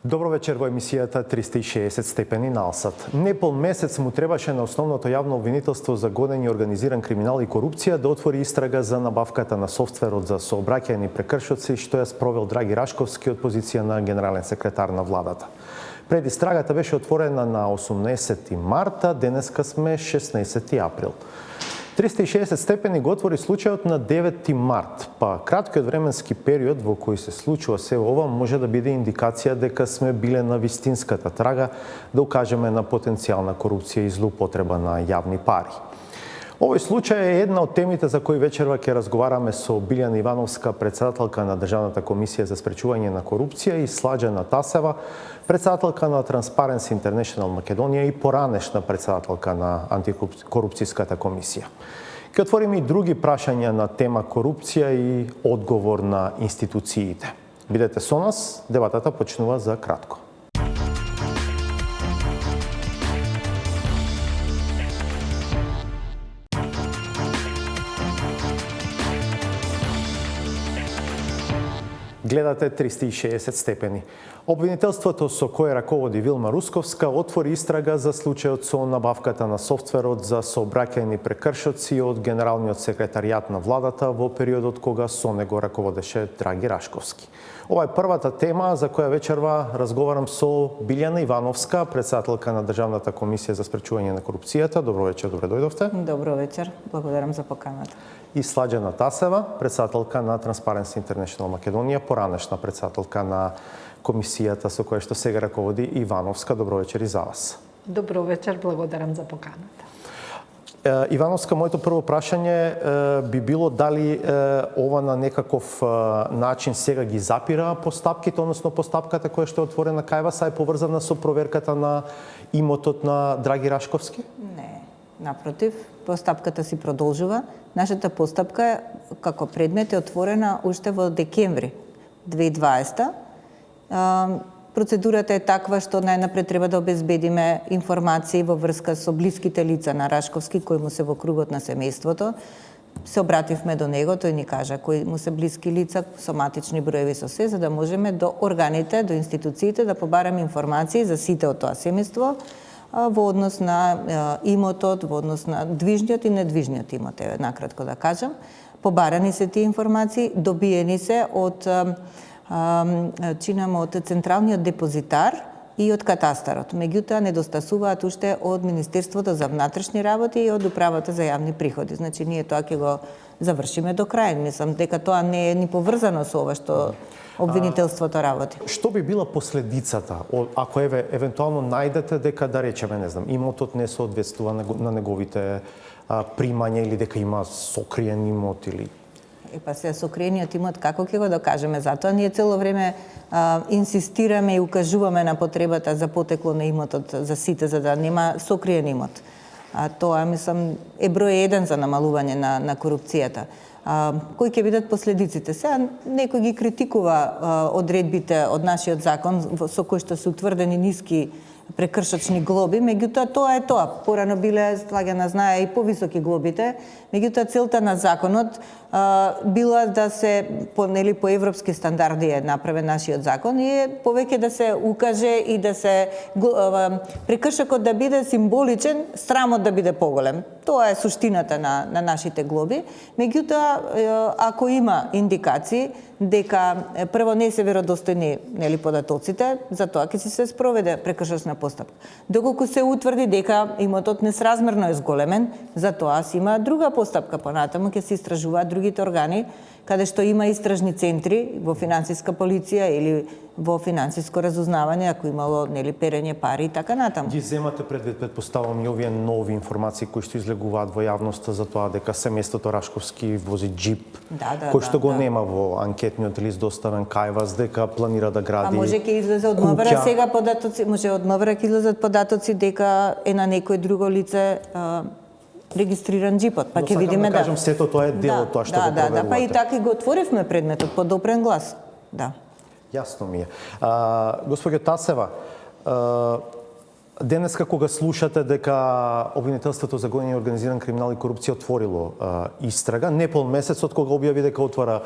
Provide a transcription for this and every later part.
Добро вечер во емисијата 360 степени на Алсат. Непол месец му требаше на основното јавно обвинителство за годен и организиран криминал и корупција да отвори истрага за набавката на софтверот за сообраќајни прекршоци што ја спровел Драги Рашковски од позиција на генерален секретар на владата. Пред истрагата беше отворена на 18 марта, денеска сме 16 април. 360 степени го отвори случајот на 9 март, па краткиот временски период во кој се случува се ова може да биде индикација дека сме биле на вистинската трага да укажеме на потенцијална корупција и злоупотреба на јавни пари. Овој случај е една од темите за кои вечерва ќе разговараме со Билјана Ивановска, председателка на Државната комисија за спречување на корупција, и Сладжана Тасева, председателка на Transparency International Македонија и поранешна председателка на антикорупцијската комисија. Ќе отвориме и други прашања на тема корупција и одговор на институциите. Бидете со нас, дебатата почнува за кратко. Гледате 360 степени. Обвинителството со кое раководи Вилма Русковска отвори истрага за случајот со набавката на софтверот за сообраќајни прекршоци од генералниот секретаријат на владата во периодот кога со него раководеше Драги Рашковски. Ова е првата тема за која вечерва разговарам со Билјана Ивановска, председателка на Државната комисија за спречување на корупцијата. Добро вечер, добре дојдовте. Добро вечер, благодарам за поканата. И Сладжана Тасева, председателка на Transparency International Македонија, поранешна председателка на комисијата со која што сега раководи Ивановска. Добро вечер и за вас. Добро вечер, благодарам за поканата. Ивановска, моето прво прашање би било дали ова на некаков начин сега ги запира постапките, односно постапката која што е отворена кај вас, е поврзана со проверката на имотот на Драги Рашковски? Не, напротив, постапката си продолжува. Нашата постапка како предмет е отворена уште во декември 2020. Процедурата е таква што најнапред треба да обезбедиме информации во врска со блиските лица на Рашковски кои му се во кругот на семејството. Се обративме до него, тој ни кажа кои му се блиски лица, соматични броеви со се, за да можеме до органите, до институциите да побараме информации за сите од тоа семејство во однос на имотот, во однос на движниот и недвижниот имот, накратко да кажам. Побарани се тие информации, добиени се од чинам од Централниот депозитар и од катастарот. Меѓутоа недостасуваат уште од Министерството за внатрешни работи и од Управата за јавни приходи. Значи ние тоа ќе го завршиме до крај. Мислам дека тоа не е ни поврзано со ова што обвинителството работи. Што би била последицата ако евентуално најдете дека, да речеме, не знам, имотот не соодветствува на неговите примања или дека има сокриен имот или Па се сокриениот имот, како ќе го докажеме? Затоа ние цело време инсистираме и укажуваме на потребата за потекло на имотот за сите, за да нема сокриен имот. Тоа, мислам, е број 1 за намалување на корупцијата. Кои ќе бидат последиците? Сега некој ги критикува одредбите од нашиот закон со кои што се утврдени ниски прекршочни глоби, меѓутоа тоа е тоа. Порано биле, Слагана знае, и повисоки глобите, меѓутоа целта на законот била да се по европски стандарди е направен нашиот закон и е повеќе да се укаже и да се прекршокот да биде символичен, срамот да биде поголем. Тоа е суштината на нашите глоби. Меѓутоа, ако има индикации дека прво не се веродостојни податоците, за тоа ќе се спроведе прекршочна постапка. Доколку се утврди дека имотот несразмерно е зголемен, за тоа си има друга постапка понатаму, ќе се истражуваат другите органи, каде што има истражни центри во финансиска полиција или во финансиско разузнавање, ако имало перење пари и така натаму. Ги земате предвид, предпоставам, и овие нови информации кои што излегуваат во јавноста за тоа дека семејството Рашковски вози джип, кој што го нема во анкетниот лист доставен кај вас, дека планира да гради куќа. Може ќе излезе од МВР сега податоци, може од МВР ќе излезат податоци дека е на некој друго лице регистриран джипот, па ќе видиме да кажам сето тоа е дел од тоа што го проверувате. Да, па и така го отворивме предметот по допрен глас. Да. Јасно ми е. Госпоѓо Тасева, денеска кога слушате дека обвинителството за гонење организиран криминал и корупција отворило истрага, непол месец од кога објави дека отвора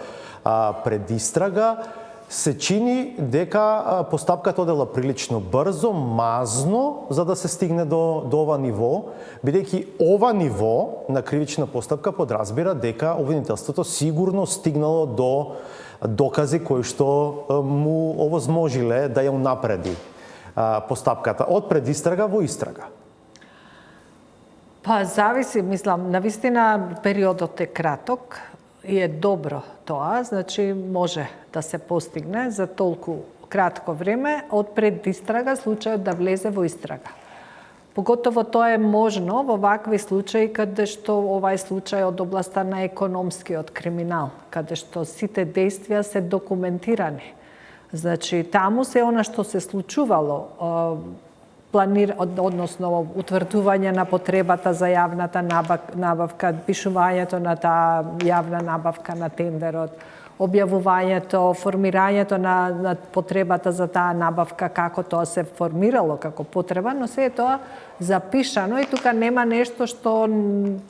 предистрага, се чини дека постапката одела прилично брзо, мазно, за да се стигне до ова ниво, бидејќи ова ниво на кривична постапка подразбира дека обвинителството сигурно стигнало до докази кои што му овозможиле да ја унапреди постапката од предистрага во истрага. Па зависи, мислам, навистина периодот е краток и е добро тоа, значи може да се постигне за толку кратко време од предистрага случајот да влезе во истрага. Поготово тоа е можно во вакви случаи каде што овај случај од областа на економскиот криминал, каде што сите действија се документирани. Значи, таму се она што се случувало, односно утврдување на потребата за јавната набавка, пишувањето на таа јавна набавка на тендерот, објавувањето, формирањето на потребата за таа набавка, како тоа се формирало како потреба, но се е тоа запишано и тука нема нешто што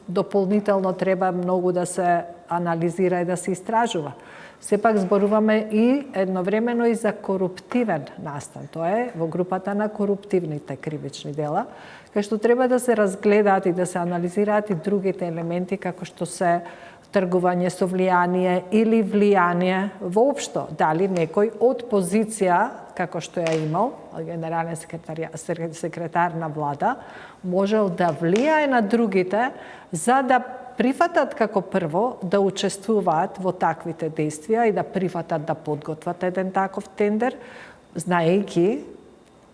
дополнително треба многу да се анализира и да се истражува. Сепак зборуваме и едновремено и за коруптивен настан. Тоа е во групата на коруптивните кривични дела, кај што треба да се разгледаат и да се анализираат и другите елементи, како што се тргување со влијание или влијание воопшто. Дали некој од позиција, како што ја имал генерален секретар на влада, можел да влијае на другите за да прифатат како прво да учествуваат во таквите действија и да прифатат да подготват еден таков тендер, знаејќи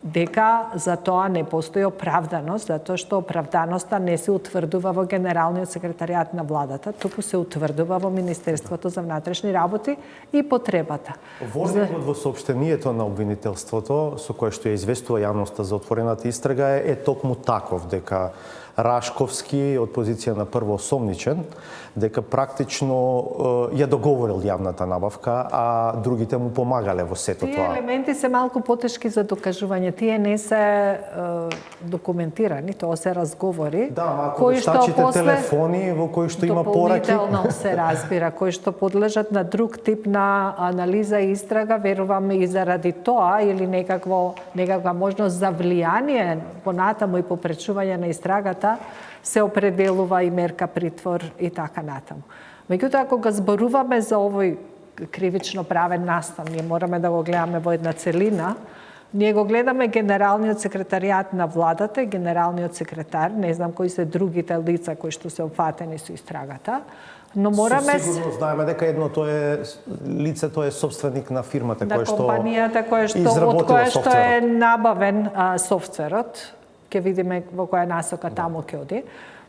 дека за тоа не постои оправданост, затоа што оправданоста не се утврдува во Генералниот секретаријат на владата, туку се утврдува во Министерството за внатрешни работи и потребата. Ворникот во соопштението на обвинителството, со кое што ја известува јавноста за отворената истрага, е токму таков, дека Рашковски од позиција на првоосомничен, дека практично ја договорил јавната набавка, а другите му помагале во сето тоа. Тие елементи се малку потешки за докажување. Тие не се документирани, тоа се разговори. Да, ако вештачите телефони во кои што има пораки, дополнително се разбира, кои што подлежат на друг тип на анализа и истрага, верувам и заради тоа или некаква можност за влијание понатаму и попречување на истрагата, се определува и мерка притвор и така натаму. Меѓутоа, ако го зборуваме за овој кривично правен настан, ние мораме да го гледаме во една целина. Ние го гледаме Генералниот секретаријат на владата и Генералниот секретар, не знам кои се другите лица кои што се опфатени со истрагата, но мораме... Со сигурност знаеме дека едното е лицето е собственик на фирмата која што компанијата од која што е набавен софтверот. Ќе видиме во која насока таму ќе оди.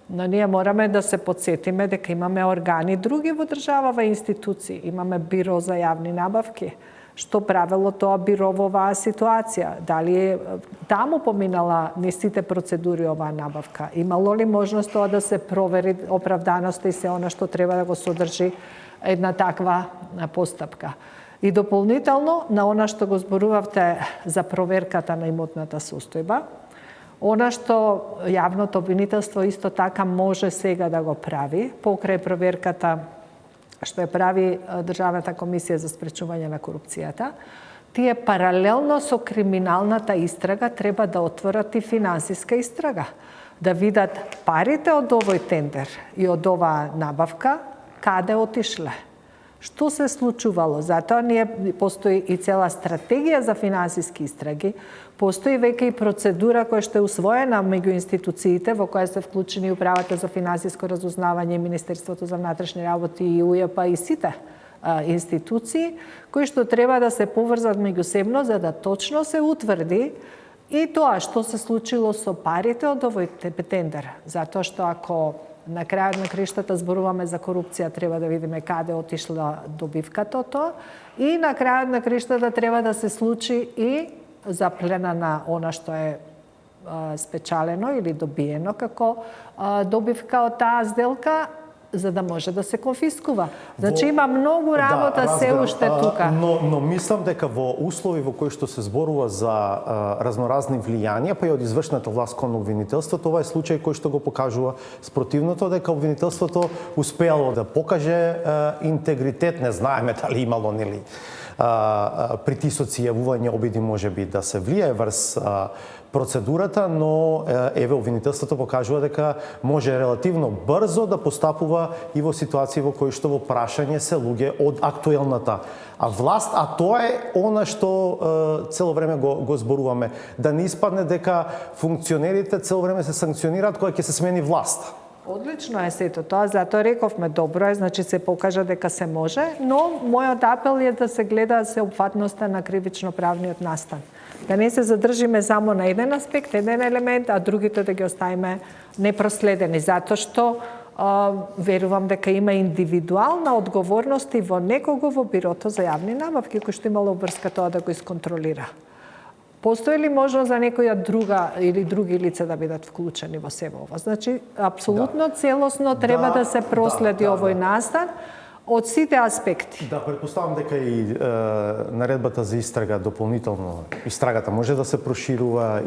Но ние мораме да се подсетиме дека имаме органи други во државава институции. Имаме биро за јавни набавки. Што правело тоа биро во оваа ситуација? Дали таму поминала низ сите процедури оваа набавка? Имало ли можност тоа да се провери оправданоста и се она што треба да го содржи една таква постапка? И дополнително на она што го зборувавте за проверката на имотната состојба, она што јавното обвинителство исто така може сега да го прави, покрај проверката што ја прави Државната комисија за спречување на корупцијата, тие паралелно со криминалната истрага треба да отворат и финансиска истрага, да видат парите од овој тендер и од оваа набавка каде отишле. Што се случувало? Затоа постои и цела стратегија за финансиски истраги, постои веќе и процедура која што е усвоена меѓу институциите, во која се вклучени Управата за финансиско разузнавање, Министерството за внатрешни работи и УЈП и сите институции, кои што треба да се поврзат меѓусебно за да точно се утврди и тоа што се случило со парите од овој тендер. Затоа што ако на крајот на криштата зборуваме за корупција, треба да видиме каде отишла добивката од тоа и на крајот на криштата треба да се случи и заплена на она што е спечалено или добиено како добивка од таа сделка, за да може да се конфискува. Значи има многу работа се уште тука. Но мислам дека во услови во кои што се зборува за разноразни влијанија, па и од извршната власт кон обвинителството, ова е случај кој што го покажува спротивното, дека обвинителството успеало да покаже интегритет, не знаеме дали имало нели притисоци, јавување обиди можеби да се влијае врз процедурата, но еве обвинителството покажува дека може релативно брзо да постапува и во ситуации во кои што во прашање се луѓе од актуелната власт, а тоа е она што цело време го зборуваме, да не испадне дека функционерите цело време се санкционираат кога ќе се смени власт. Одлично е сето тоа, затоа рековме добро е, значи се покажа дека се може, но мојот апел е да се гледа сеопфатноста на кривично-правниот настан. Да не се задржиме само на еден аспект, еден елемент, а другите да ги оставиме непроследени, затоа што верувам дека има индивидуална одговорност и во некого во Бирото за јавни набавки кој што имало врска тоа да го исконтролира. Постои ли можност за некоја друга или други лица да бидат вклучени во себе ова? Значи, апсолутно целосно треба да се проследи овој настан од сите аспекти. Да, предпоставам дека и наредбата за истрага дополнително, истрагата може да се проширува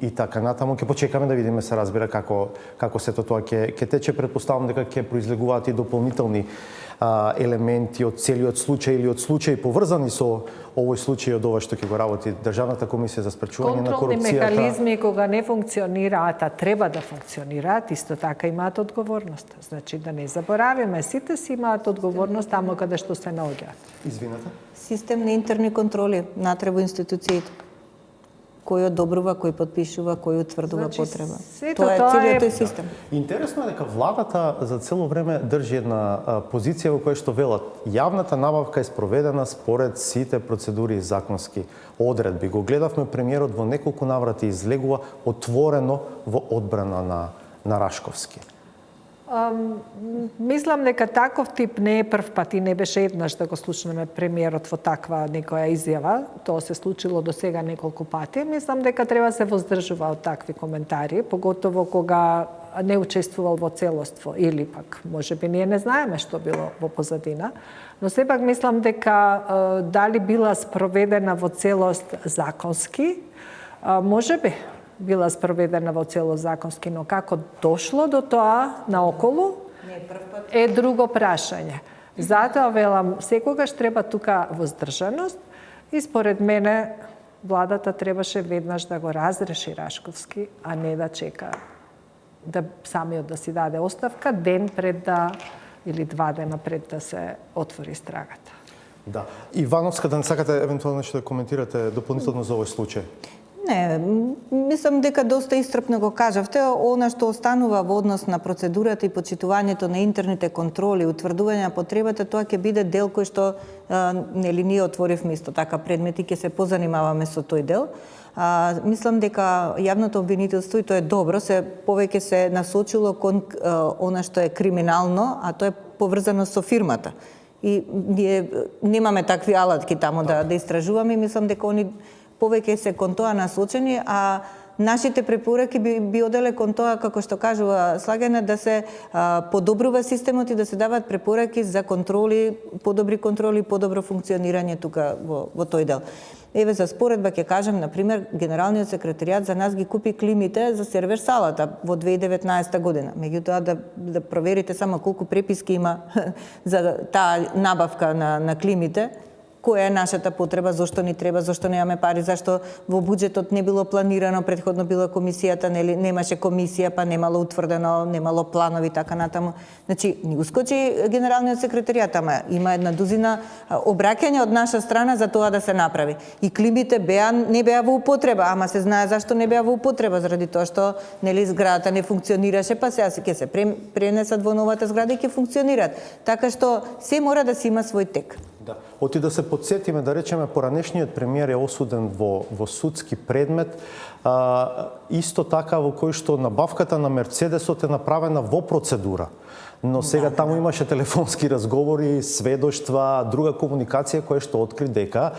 и така натаму. Ќе почекаме да видиме, се разбира како сето тоа ќе тече. Предпоставам дека ќе произлегуваат и дополнителни елементи од целиот случај или од случаи поврзани со овој случај од ова што ќе го работи Државната комисија за спречување на корупцијата. Контролни механизми кога не функционираат, а треба да функционираат, исто така имаат одговорност. Значи да не заборавиме, сите си имаат одговорност тамо каде што се наоѓаат. Извинете? Систем на интерни контроли натре во институциите. Кој одобрува, кој подпишува, кој утврдува потреба. Тоа е целиот тој систем. Интересно е дека владата за цело време држи една позиција во која што велат јавната набавка е спроведена според сите процедури и законски одредби. Го гледавме премиерот во неколку наврати излегува отворено во одбрана на Рашковски. Мислам дека таков тип не е прв пат и не беше еднаш да го слушнеме премиерот во таква некоја изјава. Тоа се случило до сега неколку пати. Мислам дека треба се воздржува од такви коментари, поготово кога не учествувал во целоство или пак можеби ние не знаеме што било во позадина, но сепак мислам дека дали била спроведена во целост законски, можеби била спроведена во цело законски, но како дошло до тоа наоколу е друго прашање. Затоа велам, секогаш треба тука воздржаност и според мене владата требаше веднаш да го разреши Рашковски, а не да чека да самиот да си даде оставка ден пред или 2 дена пред да се отвори истрагата. Да. Ивановска, да не сакате евентуално нешто да коментирате дополнително за овој случај? Не, мислам дека доста истрпно го кажавте. Она што останува во однос на процедурата и почитувањето на интерните контроли, утврдување на потребата, тоа ќе биде дел кој што нели ние отворивме исто така предмети, ќе се позанимаваме со тој дел. Мислам дека јавното обвинителство, и тоа е добро, се повеќе се насочило кон она што е криминално, а тоа е поврзано со фирмата. И ние немаме такви алатки таму да истражуваме и мислам дека они повеќе се кон тоа насочени, а нашите препораки би оделе кон тоа, како што кажува Слагена, да се подобрува системот и да се дават препораки за контроли, подобри контроли, подобро функционирање тука во тој дел. Еве за споредба ќе кажем, например, Генералниот секретаријат за нас ги купи климите за сервер салата во 2019 година. Меѓутоа да проверите само колку преписки има за таа набавка на климите, која е нашата потреба, зошто ни треба, зошто немаме пари, зашто во буџетот не било планирано, претходно била комисијата, нели немаше комисија, па немало утврдено, немало планови така натаму. Значи, ни ускочи Генералниот секретаријат, ама има една дузина обраќања од наша страна за тоа да се направи. И климите не беа во употреба, ама се знае зашто не беа во употреба, заради тоа што нели зградата не функционираше, па сега ќе се пренесат во новата зграда и ќе функционираат. Така што се мора да си има свој тек. Да. Оти да се подсетиме, да речеме, поранешниот премиер е осуден во судски предмет, исто така во кој што набавката на Мерцедесот е направена во процедура. Но сега таму имаше телефонски разговори, сведоштва, друга комуникација која што откри дека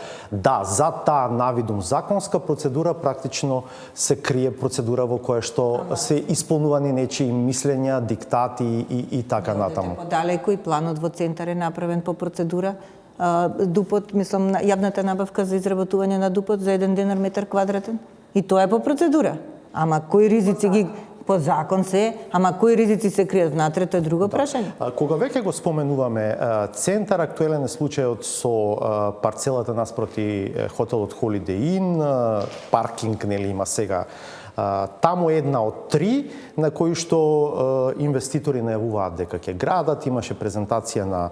за таа навидум законска процедура практично се крие процедура во која што се исполнувани нечии мислења, диктати и така натаму. Подалеку и планот во центар е направен по процедура. Дупот, мислам, јавната набавка за изработување на дупот за 1 денар метар квадратен. И тоа е по процедура. Ама кои ризици По закон се, ама кои ризици се кријат внатре, тоа е друго прашање. Кога веќе го споменуваме, центар актуелен е случајот со парцелата наспроти хотелот Holiday Inn, паркинг нели има сега таму една од три на кои што инвеститори најавуваат дека ќе градат, имаше презентација на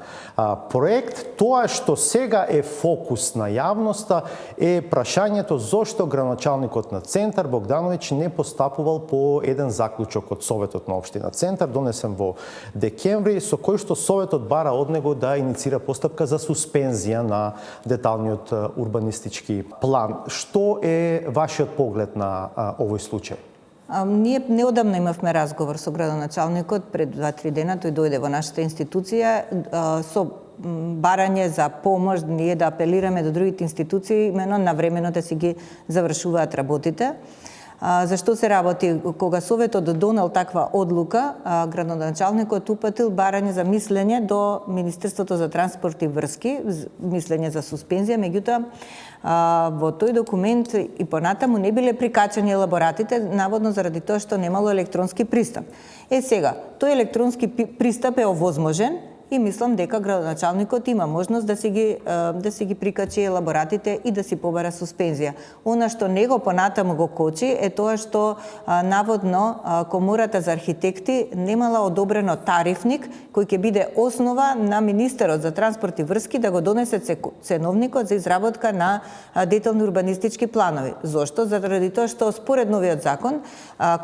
проект. Тоа што сега е фокус на јавноста е прашањето зошто градоначалникот на Центар Богдановиќ не постапувал по еден заклучок од Советот на општина Центар, донесен во декември, со кој што Советот бара од него да иницира постапка за суспензија на деталниот урбанистички план. Што е вашиот поглед на овој случај? Ние неодамна имавме разговор со градоначалникот пред 2-3 дена, тој дојде во нашата институција со барање за помош, ние да апелираме до другите институции, именно навремено да си ги завршуваат работите. Зашто се работи? Кога Советот донел таква одлука, градоначалникот упатил барање за мислење до Министерството за транспорт и врски, мислење за суспензија, меѓутоа во тој документ и понатаму не биле прикачани елаборатите, наводно заради тоа што немало електронски пристап. Сега, тој електронски пристап е овозможен и мислам дека градоначалникот има можност да си ги прикачи елаборатите и да си побара суспензија. Она што него понатаму го кочи е тоа што наводно Комората за архитекти немала одобрено тарифник кој ќе биде основа на министерот за транспорт и врски да го донесе ценовникот за изработка на детални урбанистички планови. Зошто? Заради тоа што според новиот закон,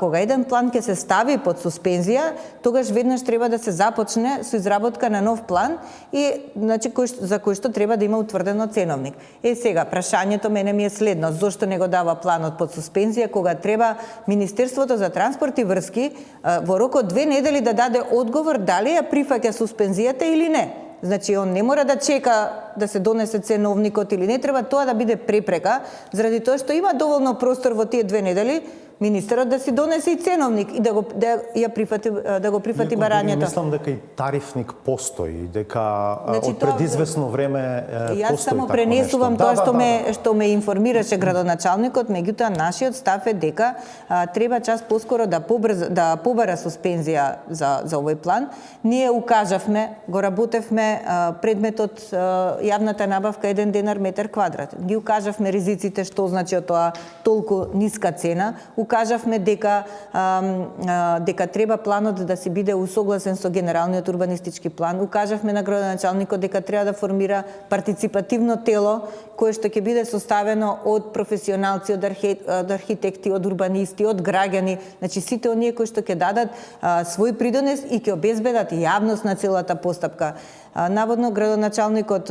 кога еден план ќе се стави под суспензија, тогаш веднаш треба да се започне со изработка на нов план и значи за кој што треба да има утврдено ценовник. Сега прашањето мене ми е следно: зошто не го дава планот под суспензија кога треба Министерството за транспорт и врски во рок од 2 недели да даде одговор дали ја прифаќа суспензијата или не? Значи он не мора да чека да се донесе ценовникот или не, треба тоа да биде препрека, заради тоа што има доволно простор во тие 2 недели министерот да си донесе и ценовник и да го прифати барањето. Мислам дека и тарифник постои, дека од предизвестно време постои. Јас само пренесувам тоа што ме информираше градоначалникот, меѓутоа нашиот став е дека треба час поскоро да побара суспензија за овој план. Ние укажавме, го работевме предметот јавната набавка 1 денар метар квадрат. Ги укажавме ризиците, што значи тоа толку ниска цена. Укажавме дека треба планот да си биде усогласен со генералниот урбанистички план. Укажавме на градоначалникот дека треба да формира партиципативно тело кое што ќе биде составено од професионалци, од архитекти, од урбанисти, од граѓани, значи сите оние кои што ќе дадат свој придонес и ќе обезбедат јавност на целата постапка. Наводно градоначалникот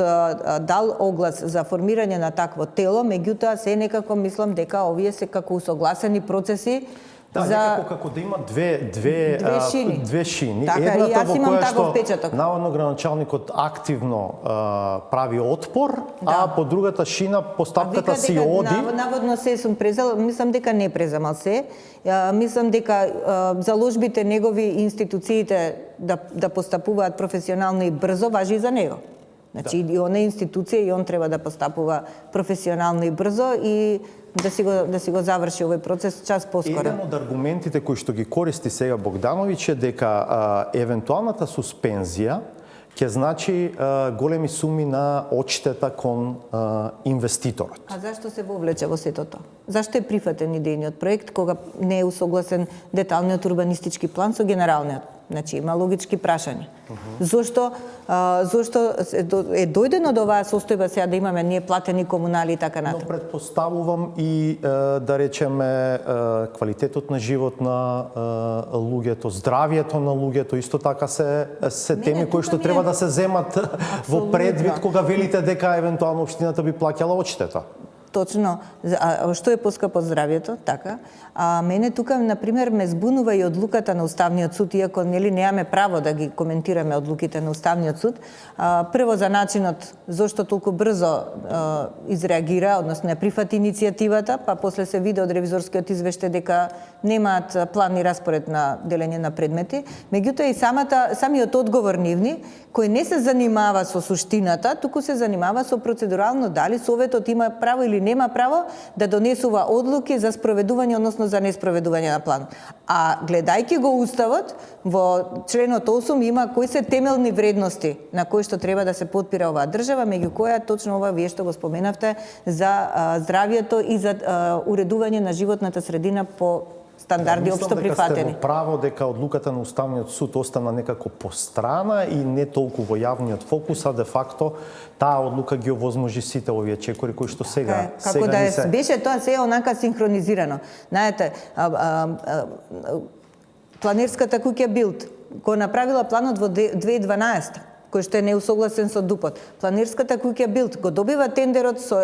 дал оглас за формирање на такво тело, меѓутоа се некако мислам дека овие се како усогласени процеси. Да, некако како да има две шини. Така, едната во која што наводно градоначалникот активно прави отпор, а по другата шина постапката си оди. Наводно се сум презал, мислам дека не презамал се. Мислам дека заложбите негови институциите да постапуваат професионално и брзо важи и за него. Значи и он е институција и он треба да постапува професионално и брзо и да си го заврши овој процес час поскоро. Еден од аргументите кои што ги користи сега Богдановиќ е дека евентуалната суспензија ќе значи големи суми на одштета кон инвеститорот. А зашто се вовлече во сето тоа? Зашто е прифатен идејниот проект кога не е усогласен деталниот урбанистички план со генералниот? Значи има логички прашања. Зошто е дојдено до оваа состојба сега да имаме ние платени комунали и така натаму? Но предпоставувам и да речеме квалитетот на живот на луѓето, здравието на луѓето, исто така се теми кои што треба да се земат во предвид кога велите дека евентуално општината би плаќала одштета. Точно. Што е поскапо здравието, така. А мене тука, например, ме збунува и одлуката на Уставниот суд, иако нели немаме право да ги коментираме одлуките на Уставниот суд. Прво за начинот зошто толку брзо изреагира, односно не прифати иницијативата, па после се види од ревизорскиот извештај дека немаат план и распоред на делење на предмети. Меѓутоа и самиот одговор нивни, кој не се занимава со суштината, туку се занимава со процедурално дали Советот има право или или нема право да донесува одлуки за спроведување, односно за неспроведување на план. А гледајќи го уставот, во членот 8 има кои се темелни вредности на кои што треба да се потпира оваа држава, меѓу која точно ова вие што го споменавте за здравието и за уредување на животната средина по стандарди општо прифатени. Мислам дека сте во право дека одлуката на Уставниот суд остана некако по страна и не толку во јавниот фокус, а де факто таа одлука ги овозможи сите овие чекори кои што сега како да беше тоа се онака синхронизирано. Знаете, планерската куќа Билд го направила планот во 2012 кој што е неусогласен со ДУП-от. Планерската куќа Билд го добива тендерот со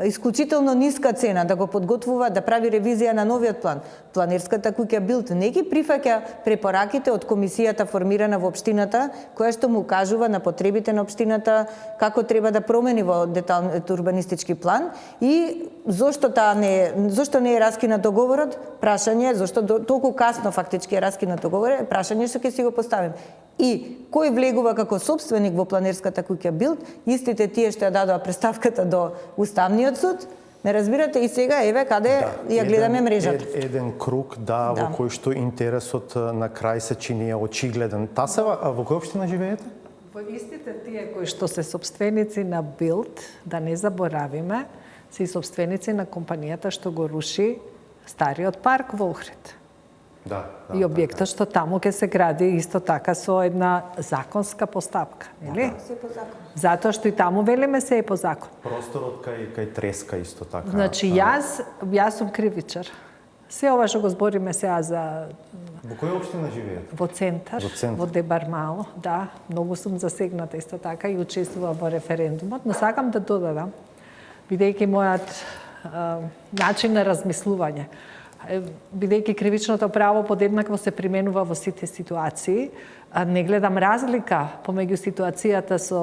исклучително ниска цена да го подготвува, да прави ревизија на новиот план. Планерската куќа Билд не ги прифаќа препораките од комисијата формирана во општината, која што му кажува на потребите на општината како треба да промени во деталниот урбанистички план и зошто не е раскинат договорот? Прашање зошто толку касно фактички е раскинат договорот, прашање што ќе си го поставим. И кој влегува како собственик во планерската куќа Билд, истите тие што ја дадоа преставката до Уставниот суд, ме разбирате, и сега еве каде ја гледаме мрежата. Еден круг, во кој што интересот на крај се чини очигледен. Тасева, во која општина живеете? Во истите тие кои што се собственици на Билд, да не заборавиме, се и собственици на компанијата што го руши стариот парк во Охрид. И објектот што таму ќе се гради исто така со една законска постапка, нели? Се по закон. Затоа што и таму велиме се е по закон. Просторот кај Треска исто така. Значи јас сум кривичар. Се ова што го збориме сега за Во која општина живеете? Во центар, во Дебармало, да, многу сум засегната исто така и учествувам во референдумот, но сакам да додадам, бидејќи мојат начин на размислување, бидејќи кривичното право подеднакво се применува во сите ситуации, не гледам разлика помеѓу ситуацијата со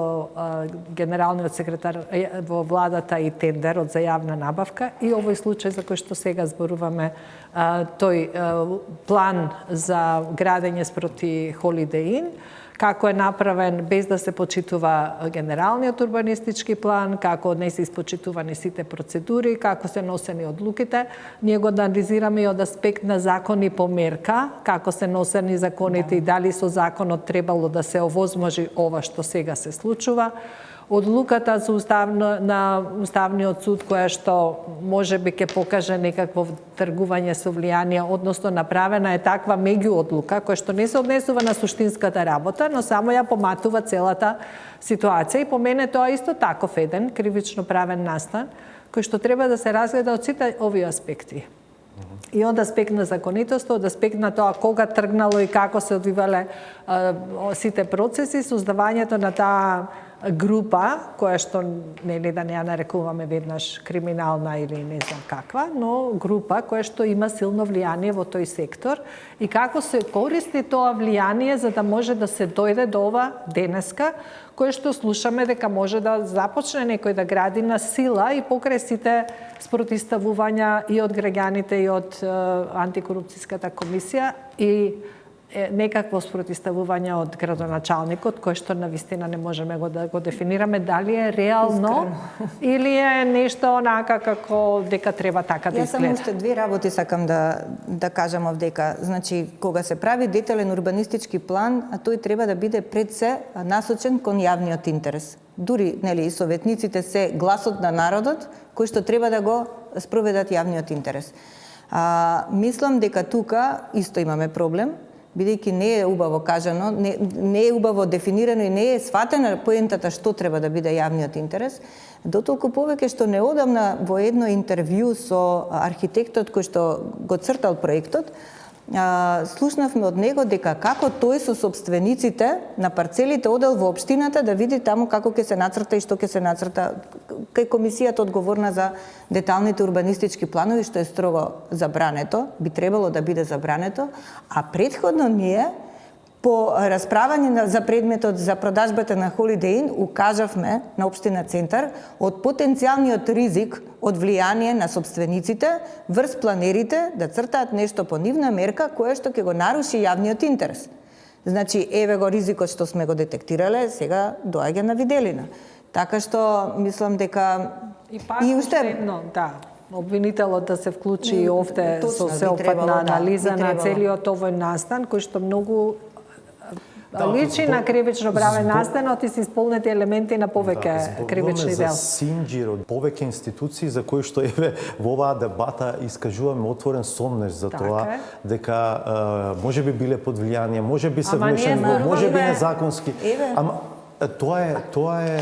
генералниот секретар во владата и тендерот за јавна набавка и овој случај за кој што сега зборуваме, тој план за градење спроти Holiday Inn, како е направен без да се почитува генералниот урбанистички план, како не се испочитувани сите процедури, како се носени одлуките. Ние го анализираме и од аспект на закон и померка, како се носени законите и дали со законот требало да се овозможи ова што сега се случува. Одлуката на Уставниот суд, која што можеби ќе покаже некакво тргување со влијание, односно направена е таква меѓуодлука, која што не се однесува на суштинската работа, но само ја поматува целата ситуација и по мене тоа исто таков еден кривично правен настан, кој што треба да се разгледа од сите овие аспекти. И од аспект на законитост, од аспект на тоа кога тргнало и како се одвивале сите процеси, создавањето на таа група, која што, нели да не ја нарекуваме веднаш криминална или не знам каква, но група која што има силно влијание во тој сектор и како се користи тоа влијание за да може да се дојде до ова денеска, кој што слушаме дека може да започне некој да гради на сила и покрај сите спротивставувања и од граѓаните и од антикорупцијската комисија и некакво спротивставување од градоначалникот, кој што навистина не можеме да го дефинираме дали е реално или е нешто онака како дека треба така да изгледа. Јас само уште две работи сакам да кажам овдека. Значи, кога се прави детален урбанистички план, тој треба да биде пред се насочен кон јавниот интерес. Дури, нели, советниците се гласот на народот, кој што треба да го спроведат јавниот интерес. Мислам дека тука исто имаме проблем, бидејќи не е убаво кажано, не е убаво дефинирано и не е сватена поентата што треба да биде јавниот интерес, дотолку повеќе што неодамна во едно интервју со архитектот кој што го цртал проектот, слушнавме од него дека како тој со собствениците на парцелите одел во општината да види таму како ќе се нацрта и што ќе се нацрта кај комисијата одговорна за деталните урбанистички планови, што е строго забрането, би требало да биде забрането, а претходно ние по расправање за предметот за продажбата на Holiday Inn укажавме на општина Центар од потенцијалниот ризик од влијание на собствениците врз планерите да цртаат нешто по нивна мерка која што ќе го наруши јавниот интерес. Значи, еве го ризикот што сме го детектирале, сега доаѓа на виделина. Така што мислам дека И уште едно, да. Обвинителот да се вклучи и овде со сеопфатна анализа на целиот овој настан, кој што многу личи на кривично правен настанот и се исполнети елементи на повеќе кривични дел. За синџир од повеќе институции за кои што еве во оваа дебата искажуваме отворен сомнеж за тоа дека можеби биле под влијание, можеби се вмешани, можеби незаконски. Ама тоа е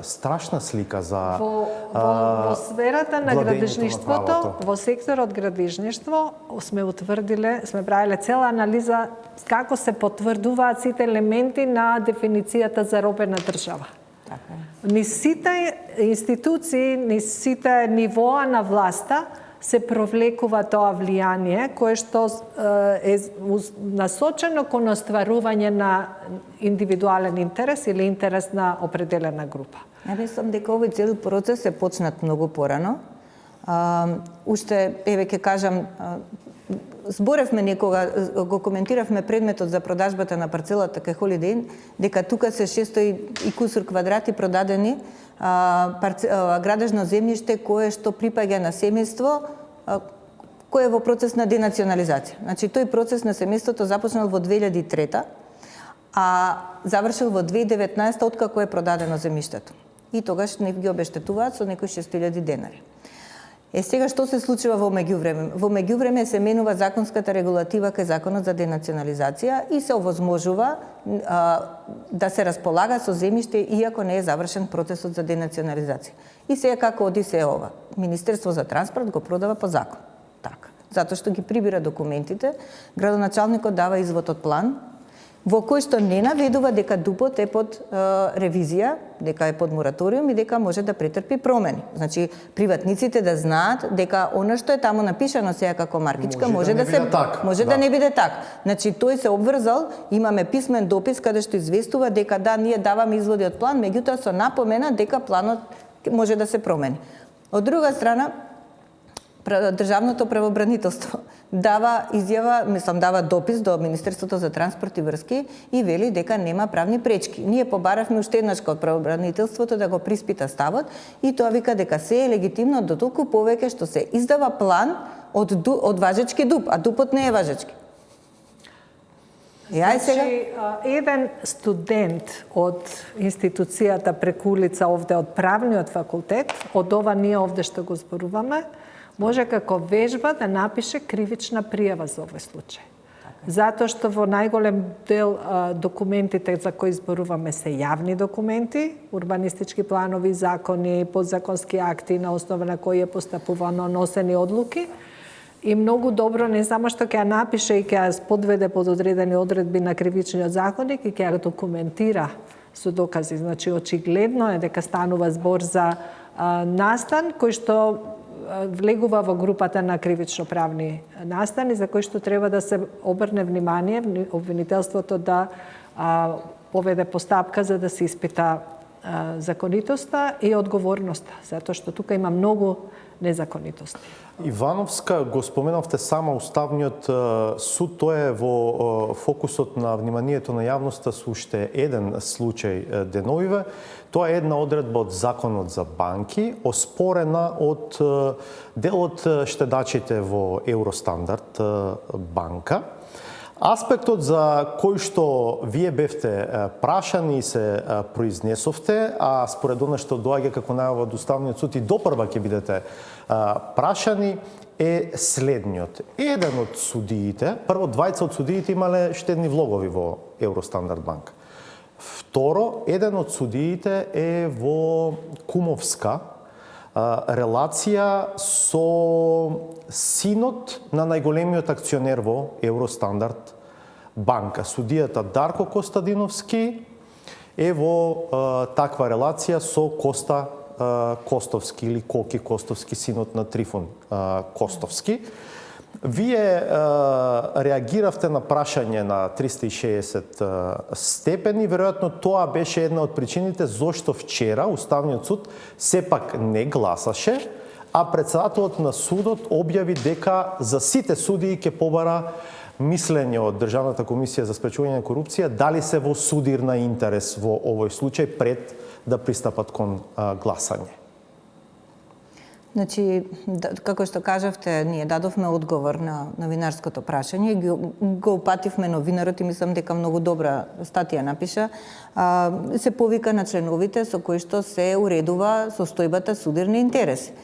страшна слика за во сферата на градежништвото, во секторот градежништво сме утврдиле, сме правиле цела анализа како се потврдуваат сите елементи на дефиницијата за робена држава. Ни сите институции, ни сите нивоа на власта се провлекува тоа влијание кое што е насочено кон остварување на индивидуален интерес или интерес на определена група. Ја мислам дека овој цел процес е почнат многу порано. Уште, еве ќе кажам, зборевме некога, го коментиравме предметот за продажбата на парцелата кај Holiday Inn, дека тука се 600 и кусур квадрати продадени градежно земјиште кое што припаѓа на семејство кое е во процес на денационализација. Значи, тој процес на семејството започнал во 2003, а завршил во 2019 откако е продадено земјиштето. И тогаш не ги обештетуваат со некои 6.000 денари. Сега што се случува во меѓувреме? Во меѓувреме се менува законската регулатива кај законот за денационализација и се овозможува да се располага со земјиште иако не е завршен процесот за денационализација. И сега како оди се ова? Министерство за транспорт го продава по закон. Така. Затоа што ги прибира документите, градоначалникот дава извод од план, во кој што не наведува дека ДУП-от е под ревизија, дека е под мораториум и дека може да претрпи промени. Значи, приватниците да знаат дека она што е таму напишано сега како маркичка може да не биде така. Значи, тој се обврзал, имаме писмен допис каде што известува дека да, ние даваме изводи од план, меѓутоа со напомена дека планот може да се промени. Од друга страна, Државното правобранителство дава изјава, дава допис до Министерството за транспорт и врски и вели дека нема правни пречки. Ние побаравме уште еднаш од правобранителството да го приспита ставот и тоа вика дека се е легитимно до толку повеќе што се издава план од важечки ДУП, а ДУП-от не е важечки. Значи, еден студент од институцијата преку улица овде од правниот факултет, од ова ние овде што го зборуваме, може како вежба да напише кривична пријава за овој случај. Затоа што во најголем дел документите за кои зборуваме се јавни документи, урбанистички планови, закони, подзаконски акти на основа на кои е постапувано носени одлуки. И многу добро не само што ќе ја напише и ќе ја подведе под одредени одредби на кривичниот законник и ќе ја документира со докази. Значи, очигледно е дека станува збор за настан кој што влегува во групата на кривично-правни настани, за кои што треба да се обрне внимание, обвинителството да поведе постапка за да се испита законитоста и одговорноста, затоа што тука има многу незаконитости. Ивановска, го споменавте сама Уставниот суд, тоа е во фокусот на вниманието на јавноста со уште еден случај деновиве. Тоа е една одредба од Законот за банки, оспорена од дел од штедачите во Евростандард банка. Аспектот за кој што вие бевте прашани и се произнесовте, а според она што доаѓа како најава од Уставниот суд и допрва ќе бидете прашани, е следниот. Еден од судиите, прво двајца од судиите имале штедни влогови во Евростандард банка. Второ, еден од судиите е во кумовска релација со синот на најголемиот акционер во Евростандард банка. Судијата Дарко Костадиновски е во таква релација со Коста Костовски или Коки Костовски, синот на Трифон Костовски. Вие реагиравте на прашање на 360 степени, веројатно тоа беше една од причините зошто вчера Уставниот суд сепак не гласаше, а председателот на судот објави дека за сите судии ќе побара мислење од Државната комисија за спречување на корупција дали се во судир на интерес во овој случај пред да пристапат кон гласање. Значи, како што кажавте, ние дадовме одговор на новинарското прашање, го упативме новинарот и мислам дека многу добра статија напиша. Се повика на членовите со кои што се уредува состојбата судирни интереси.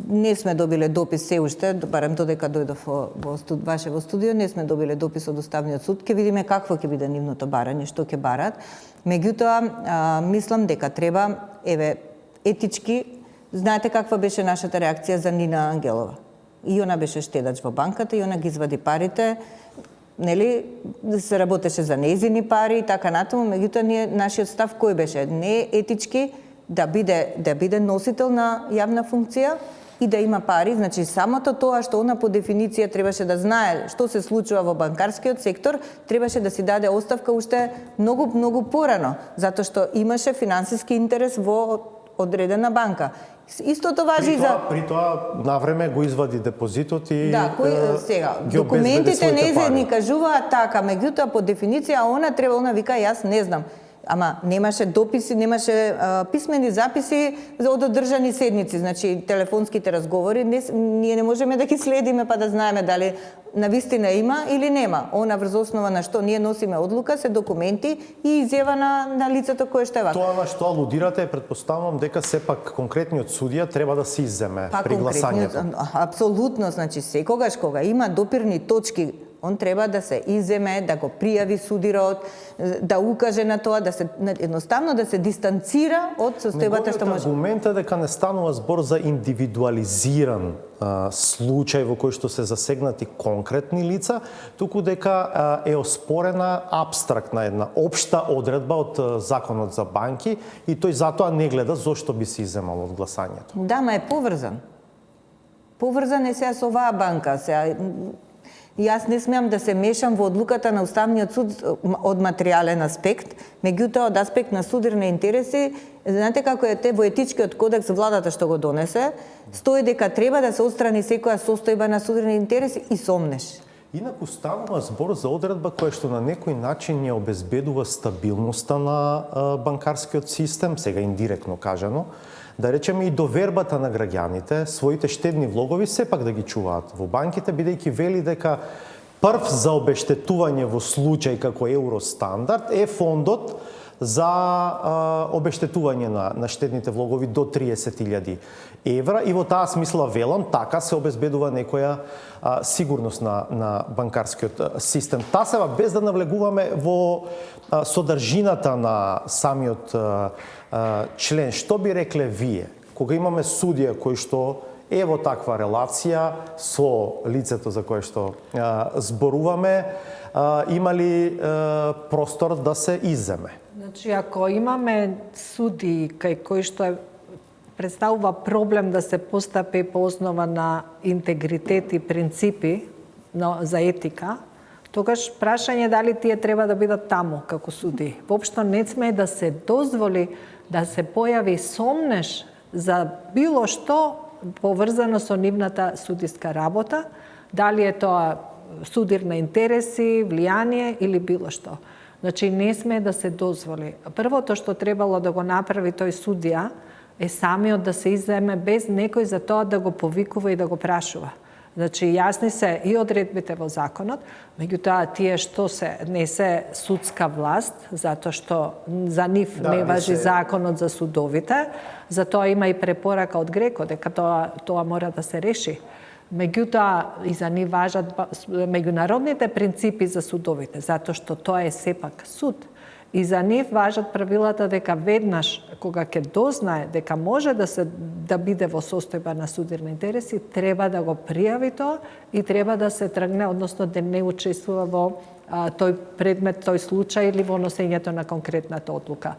Не сме добиле допис се уште, барем додека дојдов во студио, не сме добиле допис од Уставниот суд, ќе видиме какво ќе биде нивното барање, што ќе барат. Меѓутоа, мислам дека треба, етички, знаете каква беше нашата реакција за Нина Ангелова. И она беше штедач во банката, и она ги извади парите, нели, се работеше за нејзини пари и така натаму, меѓутоа нашиот став кој беше? Не е етички да биде носител на јавна функција и да има пари, значи самото тоа што она по дефиниција требаше да знае што се случува во банкарскиот сектор, требаше да си даде оставка уште многу порано, затоа што имаше финансиски интерес во одредена банка. Истото важи и за... При тоа навреме го извади депозитот и сега, документите не кажуваат така, меѓутоа по дефиниција она вика јас не знам. Ама немаше дописи, немаше писмени записи од одржани седници, значи телефонските разговори, ние не можеме да ги следиме па да знаеме дали навистина има или нема. Она врз основа на што ние носиме одлука се документи и изјава на лицето кое што е вака. Тоа на што алудирате, претпоставувам дека сепак конкретниот судија треба да се изземе при гласањето. Апсолутно, значи секогаш кога има допирни точки, он треба да се иземе, да го пријави судирот, да укаже на тоа, едноставно да се дистанцира од состојбата што може. Аргументот дека не станува збор за индивидуализиран случај во кој што се засегнати конкретни лица, туку дека е оспорена абстрактна една општа одредба од Законот за банки и тој затоа не гледа зошто би се иземало од гласањето. Да, ма е поврзан. Поврзан е сега со оваа банка. Јас не смеам да се мешам во одлуката на Уставниот суд од материјален аспект, меѓутоа од аспект на судирни интереси, знаете како е во етичкиот кодекс владата што го донесе, стои дека треба да се отстрани секоја состојба на судирни интереси и сомнеш. Инаку станува збор за одредба која што на некој начин ја обезбедува стабилноста на банкарскиот систем, сега индиректно кажано, да речеме и довербата на граѓаните, своите штедни влогови сепак да ги чуваат во банките, бидејќи вели дека прв за обештетување во случај како Евростандард е фондот за обештетување на штедните влогови до 30.000 евра и во таа смисла велам, така се обезбедува некоја сигурност на банкарскиот систем. Тасева, без да навлегуваме во содржината на самиот член, што би рекле вие, кога имаме судија кој што е во таква релација со лицето за кое што зборуваме, има ли простор да се изземе? Значи, ако имаме суди кај кои што представува проблем да се постапи по основа на интегритет и принципи за етика, тогаш прашање дали тие треба да бидат таму како суди. Воопшто не сме да се дозволи да се појави сомнеш за било што поврзано со нивната судиска работа, дали е тоа судир на интереси, влијание или било што. Значи, не сме да се дозволи. Првото што требало да го направи тој судија е самиот да се изземе без некој за тоа да го повикува и да го прашува. Значи, јасни се и одредбите во законот, меѓутоа тие што не се судска власт, затоа што за нив не важи законот за судовите, затоа има и препорака од Греко дека тоа мора да се реши. Меѓутоа и за нив важат меѓународните принципи за судовите, затоа што тоа е сепак суд. И за нив важат правилата дека веднаш кога ќе дознае дека може да биде во состојба на судирни интереси, треба да го пријави тоа и треба да се тргне, односно да не учествува во тој предмет, тој случај или во носењето на конкретната одлука.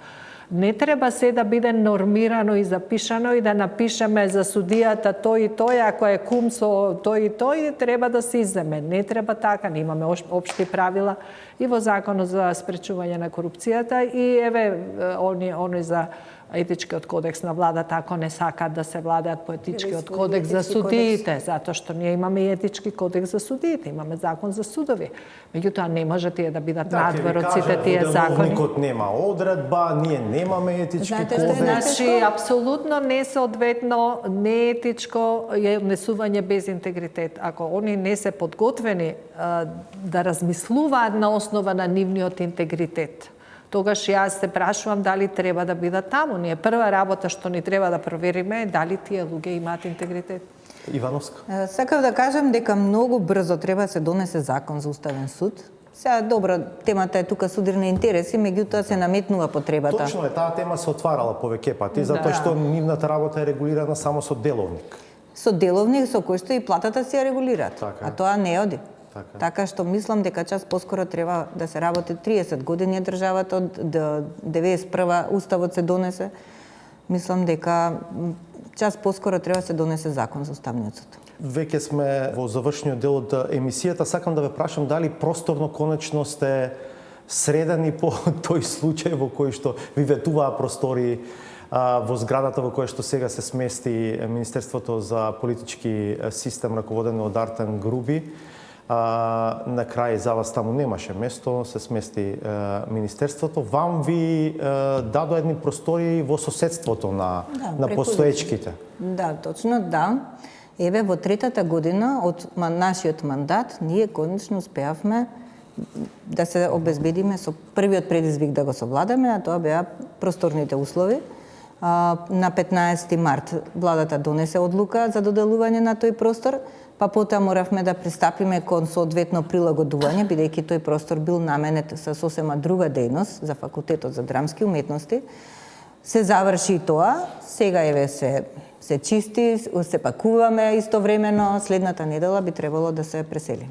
Не треба се да биде нормирано и запишано и да напишеме за судијата тој и тој, ако е кум со тој и тој, треба да се изземе. Не треба така, не имаме општи правила и во Законот за спречување на корупцијата и оној за етичкиот кодекс на владата, ако не сакаат да се владеат по етичкиот кодекс за судиите, затоа што ние имаме и етички кодекс за судиите, имаме закон за судови. Меѓутоа не може тие да бидат надвор од сите тие закони. Никот нема одредба, ние немаме етички кодекс. Значи апсолутно несоодветно, неетичко е однесување без интегритет. Ако они не се подготвени да размислуваат на основа на нивниот интегритет, тогаш јас се прашувам дали треба да бидат таму. Ние прва работа што ни треба да провериме е дали тие луѓе имаат интегритет. Ивановска. Сакав да кажам дека многу брзо треба да се донесе закон за уставен суд. Сега, добро, темата е тука судирни интереси, меѓутоа се наметнува потребата. Точно е, таа тема се отварала повеќе пати, затоа што нивната работа е регулирана само со деловник. Со деловник со кој што и платата си ја регулираат, така. А тоа не оди. Така што мислам дека час поскоро треба да се работи 30 години државата од 91 уставот се донесе. Мислам дека час поскоро треба да се донесе закон за уставниот суд. Веќе сме во завршниот дел од емисијата. Сакам да ве прашам дали просторно конечно сте средени по тој случај во кој што ви ветуваа простори во зградата во која што сега се смести Министерството за политички систем раководено од Артем Груби. На крај за вас таму немаше место, се смести Министерството. Вам ви дадо едни простори во соседството на постоечките. Да, точно, да. Еве, во третата година од нашиот мандат, ние конечно успеавме да се обезбедиме со првиот предизвик да го совладаме, а тоа беа просторните услови. На 15 март владата донесе одлука за доделување на тој простор, па потоа моравме да пристапиме кон соодветно прилагодување, бидејќи тој простор бил наменет со сосема друга дејност за Факултетот за драмски уметности. Се заврши и тоа, сега еве се чисти, се пакуваме истовремено, следната недела би требало да се преселиме.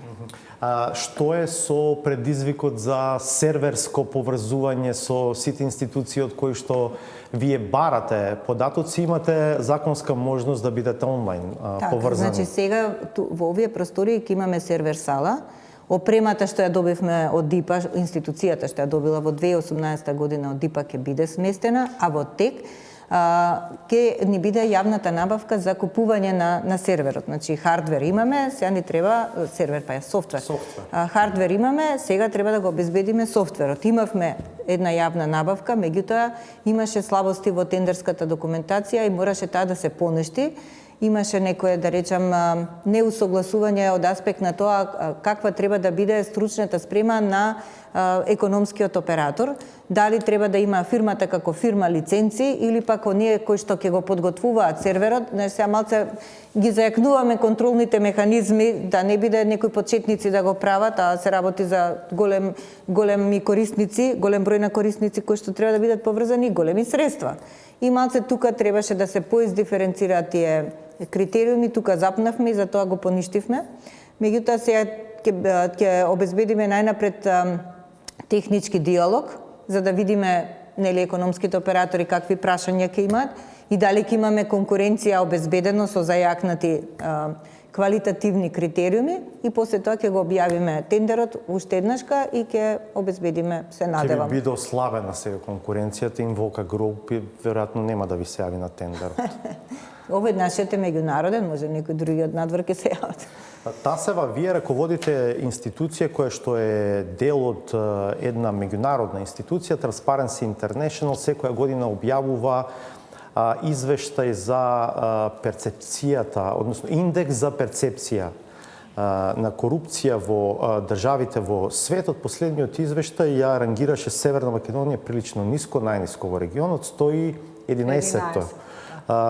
Што е со предизвикот за серверско поврзување со сите институции од кои што вие барате податоци, имате законска можност да бидете онлайн поврзани? Значи сега во овие простори ќе имаме сервер сала. Опремата што ја добивме од ДИПА, институцијата што ја добила во 2018 година од ДИПА ќе биде сместена, а во тек ќе ни биде јавната набавка за купување на серверот. Значи хардвер имаме, сега ни треба сервер, па е софтвер. Хардвер имаме, сега треба да го обезбедиме софтверот. Имавме една јавна набавка, меѓутоа имаше слабости во тендерската документација и мораше таа да се понешти. Имаше некое, да речам, неусогласување од аспект на тоа каква треба да биде стручната спрема на економскиот оператор, дали треба да има фирмата како фирма лиценци или пак оние кои што ќе го подготвуваат серверот. Сега малце ги зајакнуваме контролните механизми да не биде некои почетници да го прават, а се работи за големи корисници, голем број на корисници кои што треба да бидат поврзани, големи средства. И малце тука требаше да се поиздиференцираат тие критериуми, тука запнавме и затоа го поништивме. Меѓутоа сега ќе обезбедиме најнапред технички диалог, за да видиме нели економските оператори какви прашања ќе имаат и дали ќе имаме конкуренција обезбедено со зајакнати квалитативни критериуми и после тоа ќе го објавиме тендерот уште еднашка и ќе обезбедиме, се надевам. Ќе би биде ослабена сега конкуренцијата, Инвока Груп веројатно нема да ви се јави на тендерот. Овој нашиот е меѓународен, може некои други од надвор ќе се јават. Тасева, вие раководите институција која што е дел од една меѓународна институција, Transparency International, секоја година објавува извештај за перцепцијата, односно индекс за перцепција на корупција во државите во светот. Последниот извештај ја рангираше Северна Македонија прилично ниско, најниско во регионот, 111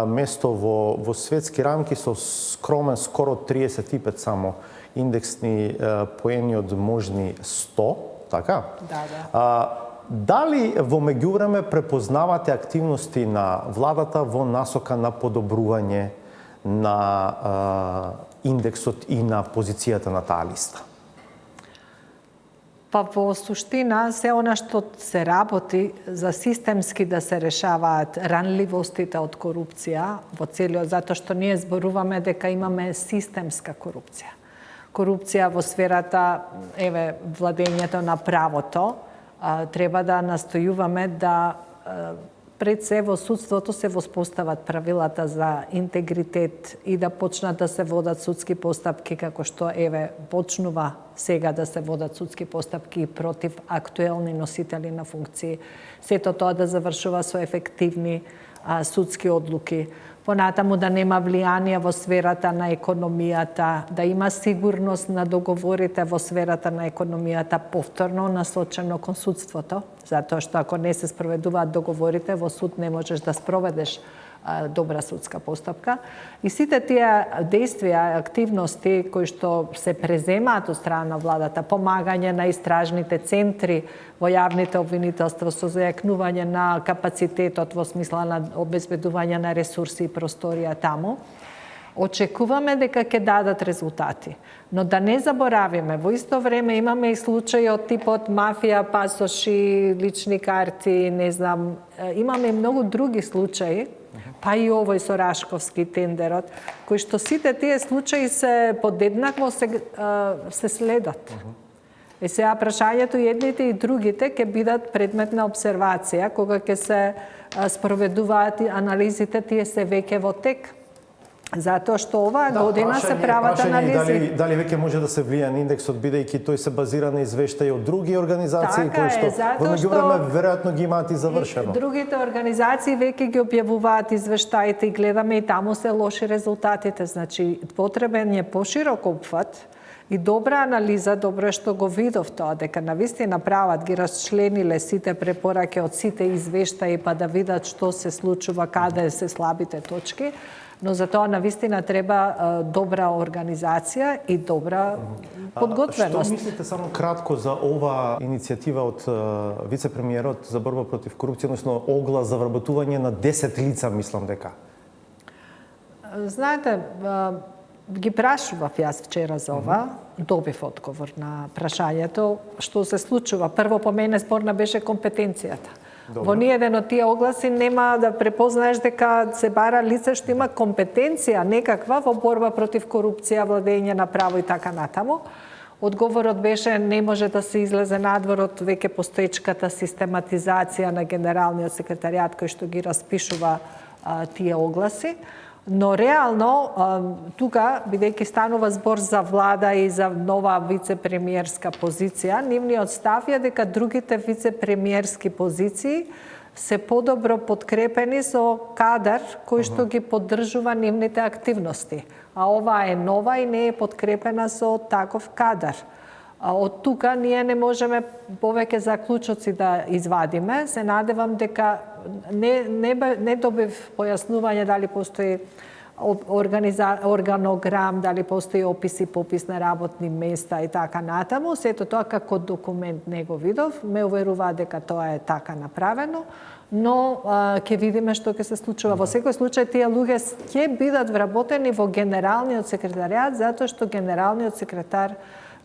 место во светски рамки со скромен скоро 35 само индексни поени од можни 100, така? Да. Дали во меѓувреме препознавате активности на владата во насока на подобрување на индексот и на позицијата на таа листа? Па во суштина, се она што се работи за системски да се решаваат ранливостите од корупција во целиот, затоа што ние зборуваме дека имаме системска корупција. Корупција во сферата, владењето на правото, треба да настојуваме да пред се во судството се воспостават правилата за интегритет и да почнат да се водат судски постапки, како што почнува сега да се водат судски постапки против актуелни носители на функции. Сето тоа да завршува со ефективни судски одлуки. Понатаму да нема влијание во сферата на економијата, да има сигурност на договорите во сферата на економијата повторно насочено кон судството, затоа што ако не се спроведуваат договорите, во суд не можеш да спроведеш добра судска постапка. И сите тие действија, активности кои што се преземаат од страна на владата, помагање на истражните центри во јавните обвинителства со зајакнување на капацитетот во смисла на обезбедување на ресурси и просторија таму, очекуваме дека ќе дадат резултати. Но да не заборавиме, во исто време имаме и случаи од типот мафија, пасоши, лични карти, не знам, имаме и многу други случаи, па и овој со Рашковски тендерот, кои што сите тие случаи се подеднакво се следат. И сега прашањето и едните и другите ќе бидат предмет на обсервација, кога ќе се спроведуваат анализите, тие се веќе во тек. Затоа што оваа година се прават анализи. Дали веќе може да се влија на индексот, бидејќи тој се базира на извештаи од други организации кои што во меѓувреме веројатно ги имаат и завршено. Другите организации веќе ги објавуваат извештаите и гледаме и таму се лоши резултатите. Значи потребен е поширок опфат и добра анализа, добро е што го видов тоа, дека навистина прават, ги расчлениле сите препораки од сите извештаи па да видат што се случува, каде се слабите точки. Но за тоа навистина треба добра организација и добра подготвеност. Што мислите само кратко за ова иницијатива од вице-премиерот за борба против корупција, односно оглас за вработување на 10 лица, мислам дека? Знаете, ги прашував јас вчера за ова, добив одговор на прашањето, што се случува. Прво по мене спорна беше компетенцијата. Добре. Во ниеден од тие огласи нема да препознаеш дека се бара лице што има компетенција некаква во борба против корупција, владење на право и така натаму. Одговорот беше не може да се излезе надвор од веќе постоечката систематизација на Генералниот секретаријат кој што ги распишува тие огласи. Но реално, тука, бидејќи станува збор за влада и за нова вице-премиерска позиција, нивниот став е дека другите вице-премиерски позиции се подобро подкрепени со кадар кој што ги поддржува нивните активности. А ова е нова и не е подкрепена со таков кадар. Од тука ние не можеме повеќе заклучоци да извадиме. Се надевам дека не добив појаснување дали постои органограм, дали постои опис и попис на работни места и така натаму. Сето тоа како документ не го видов. Ме уверува дека тоа е така направено, но ќе видиме што ќе се случува. Во секој случај тие луѓе ќе бидат вработени во Генералниот секретаријат затоа што Генералниот секретар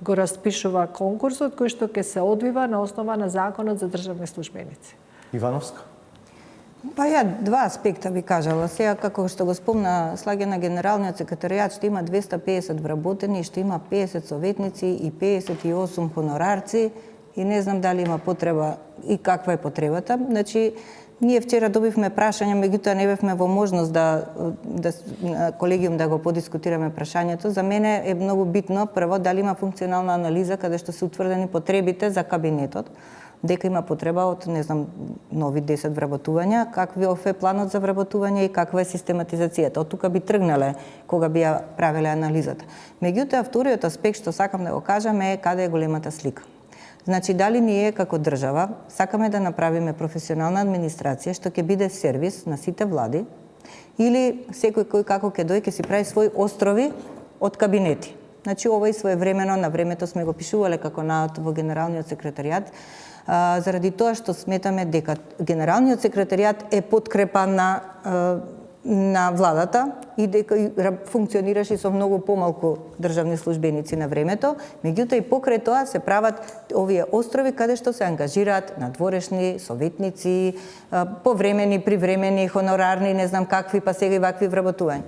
го распишува конкурсот кој што ќе се одвива на основа на Законот за државни службеници. Ивановска? Па ја два аспекта би кажала. Сега, како што го спомна Слаге, на Генералниот секретаријат што има 250 вработени, што има 50 советници и 58 хонорарци и не знам дали има потреба и каква е потребата. Значи, ние вчера добивме прашање, меѓутоа не бевме во можност да колегиум да го подискутираме прашањето. За мене е многу битно прво дали има функционална анализа каде што се утврдени потребите за кабинетот, дека има потреба од, не знам, нови 10 вработувања, каков е планот за вработување и каква е систематизацијата. Од тука би тргнале кога би ја правеле анализата. Меѓутоа, вториот аспект што сакам да го кажам е каде е големата слика. Значи, дали ние како држава сакаме да направиме професионална администрација што ќе биде сервис на сите влади или секој кој како ќе дојде ќе си прави своји острови од кабинети. Значи, ова и своевремено на времето сме го пишувале како наод во Генералниот секретаријат, заради тоа што сметаме дека Генералниот секретаријат е подкрепа на владата и дека функционираше со многу помалку државни службеници на времето, меѓутоа и покрај тоа се прават овие острови каде што се ангажираат надворешни советници, повремени, привремени, хонорарни, не знам какви, па сега и вакви вработувања.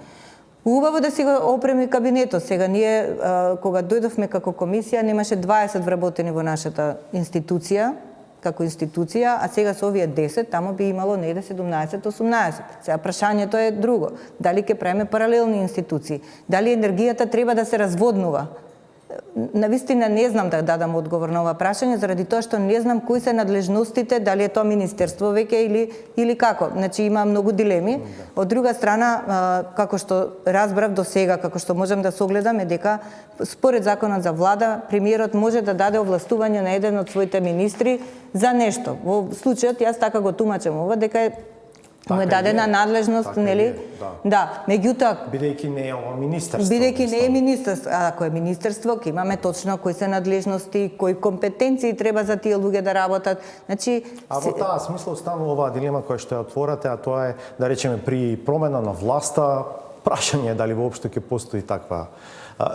Убаво да си го опреми кабинетот. Сега ние, кога дојдовме како комисија, немаше 20 вработени во нашата институција, како институција, а сега со овие 10, тамо би имало негде 17-18. Сега прашањето е друго. Дали ќе правиме паралелни институции? Дали енергијата треба да се разводнува? Навистина не знам да дадам одговор на ова прашање, заради тоа што не знам кои се надлежностите, дали е тоа министерство веќе или како. Значи има многу дилеми. Од друга страна, како што разбрав до сега, како што можам да согледам е дека според законот за влада, премиерот може да даде овластување на еден од своите министри за нешто. Во случајот јас така го тумачам ова дека му е дадена надлежност, нели? Да, меѓутоа бидејќи не е ова министерство. Бидејќи не е министерство, а ако е министерство, ќе имаме точно кои се надлежности, кои компетенции треба за тие луѓе да работат. Значи, а во таа смисла останува оваа дилема која што ја отворате, а тоа е да речеме при промена на власта, прашање е дали воопшто ќе постои таква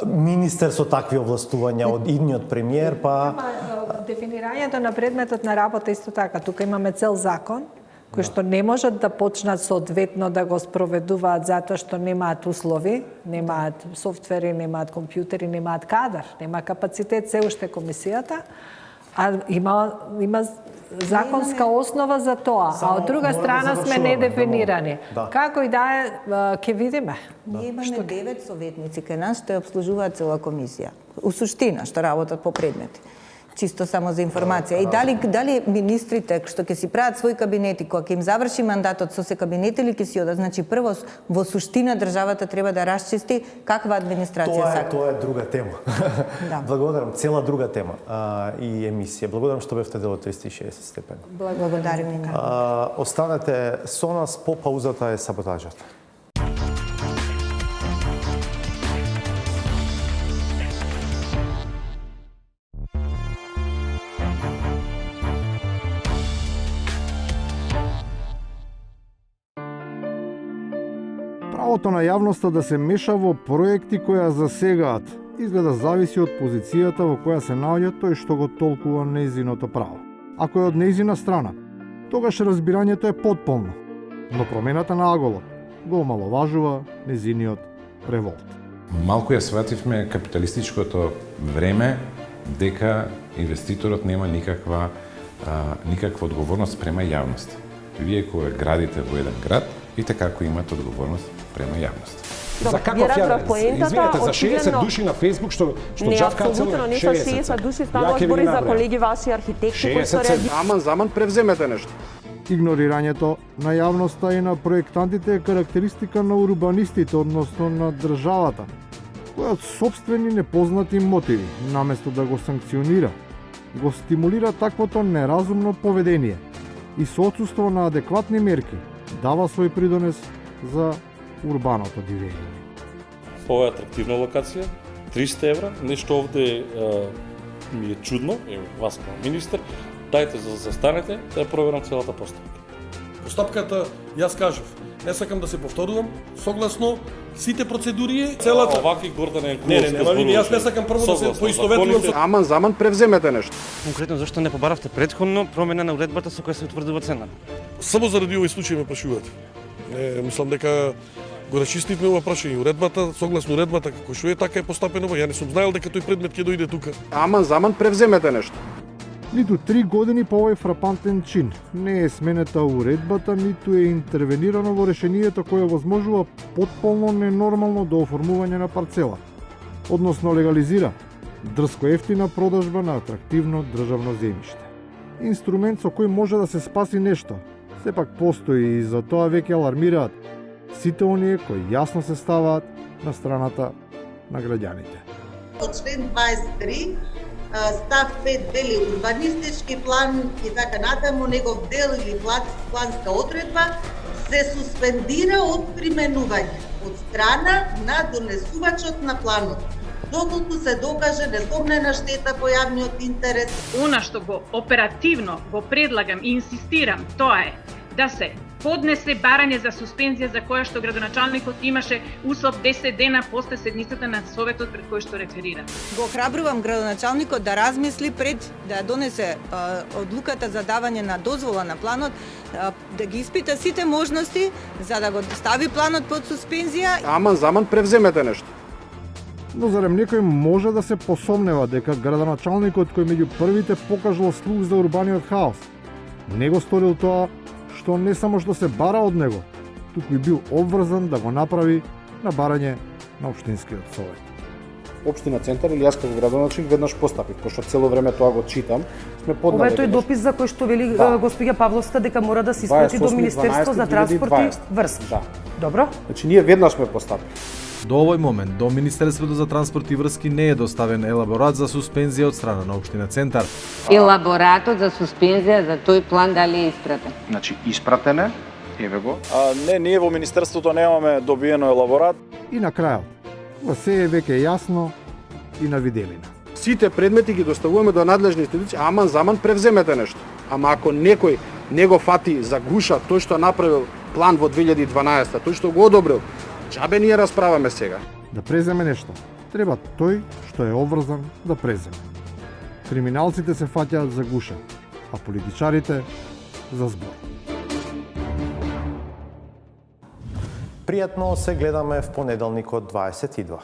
министер со такви овластувања од идниот премиер, па дефинирањето на предметот на работа исто така. Тука имаме цел закон кои што не можат да почнат соодветно да го спроведуваат затоа што немаат услови, немаат софтвери, немаат компјутери, немаат кадар, нема капацитет се уште комисијата, а има законска основа за тоа, а од друга страна сме недефинирани. Како и да е, ќе видиме. Ние имаме 9 советници кај нас што ја обслужуваат цела комисија. У суштина што работат по предмети. Чисто само за информација. И дали министрите што ќе си прават своји кабинети, кога ќе им заврши мандатот со се кабинети или ќе си одат, значи прво во суштина државата треба да расчисти каква администрација сака. Тоа е друга тема. Да. Благодарам, цела друга тема и емисија. Благодарам што бевте дел од 360 степени. Благодарим и на. Останете со нас, по паузата е саботажата. Правото на јавноста да се меша во проекти кои ја засегаат, изгледа зависи од позицијата во која се наоѓа тој што го толкува нејзиното право. Ако е од нејзина страна, тогаш разбирањето е потполно, но промената на аголот го омаловажува нејзиниот револт. Малку ја свативме капиталистичкото време дека инвеститорот нема никаква одговорност према јавност. Вие кога градите во еден град, и така имате одговорност према јавност. За каков јавност? Извинете, за 60 души на Фейсбук што џавкаат цело 60. Не, апсолутно не са 60 души, става збори за колеги ваши архитекти кои што реагираат. Заман превземете нешто. Игнорирањето на јавноста и на проектантите е карактеристика на урбанистите, односно на државата, која од сопствени непознати мотиви, наместо да го санкционира, го стимулира таквото неразумно поведение и со отсуство на адекватни мерки дава свој придонес за урбаното дивење. Ова е атрактивна локација, 300 евра, нешто овде ми е чудно, вас како министер, дајте за да застанете, да ја проверам целата постапка. Постапката, јас кажав, не сакам да се повторувам, согласно сите процедури, целата... Овакви Гордане Не, јас не сакам прво да се поистоветувам со... Заман превземете нешто. Конкретно зашто не побаравте претходно промена на уредбата со која се утврдува цена? Само заради овој случај ме прашувате. Не, мислам дека го расчистивме ова прашање. Уредбата, согласно уредбата како што е, така е постапено. Ја не сум знаел дека тој предмет ќе дојде тука. Заман превземете нешто. Ниту 3 години по овој фрапантен чин не е сменета уредбата, ниту е интервенирано во решението кое возможува потполно ненормално дооформување на парцела, односно легализира дрско ефтина продажба на атрактивно државно земјиште. Инструмент со кој може да се спаси нешто, сепак постои и за тоа веќе алармираат сите оние кои јасно се ставаат на страната на граѓаните. Од член 23 став 5 вели урбанистички план и така натаму, негов дел или планска одредба се суспендира од применување од страна на донесувачот на планот, доколку се докаже незгодна штета по јавниот интерес. Она што го оперативно го предлагам и инсистирам, тоа е да се поднесе барање за суспензија за која што градоначалникот имаше услов 10 дена после седницата на советот пред кој што реферира. Го охрабрувам градоначалникот да размисли пред да донесе одлуката за давање на дозвола на планот, да ги испита сите можности за да го стави планот под суспензија. Заман превземете нешто. Но зарем некој може да се посомнева дека градоначалникот кој меѓу првите покажал слух за урбаниот хаос, не го сторил тоа што не само што се бара од него, туку и бил обврзан да го направи на барање на Општинскиот совет. Општина Центар или јас како градоначалник веднаш постапив, пошто цело време тоа го читам, сме поднале. Ова е тој допис за кој што вели госпоѓа Павловска дека мора да се испрати до Министерство за транспорт и врски. Да. Добро? Значи ние веднаш сме постапили. До овој момент до Министерството за транспорт и врски не е доставен елаборат за суспензија од страна на Општина Центар. Елаборатот за суспензија за тој план дали е испратен? Значи испратен е, еве го. Не, ние во Министерството немаме добиено елаборат. И на крајот, во се е веќе јасно и на виделина. Сите предмети ги доставуваме до надлежни институции, аман заман превземете нешто. Ама ако некој не го фати за гуша тој што направил план во 2012, тој што го одобрил, џабе ние расправаме сега. Да преземе нешто, треба тој што е обврзан да преземе. Криминалците се фаќаат за гуша, а политичарите за збор. Пријатно се гледаме в понеделникот 22.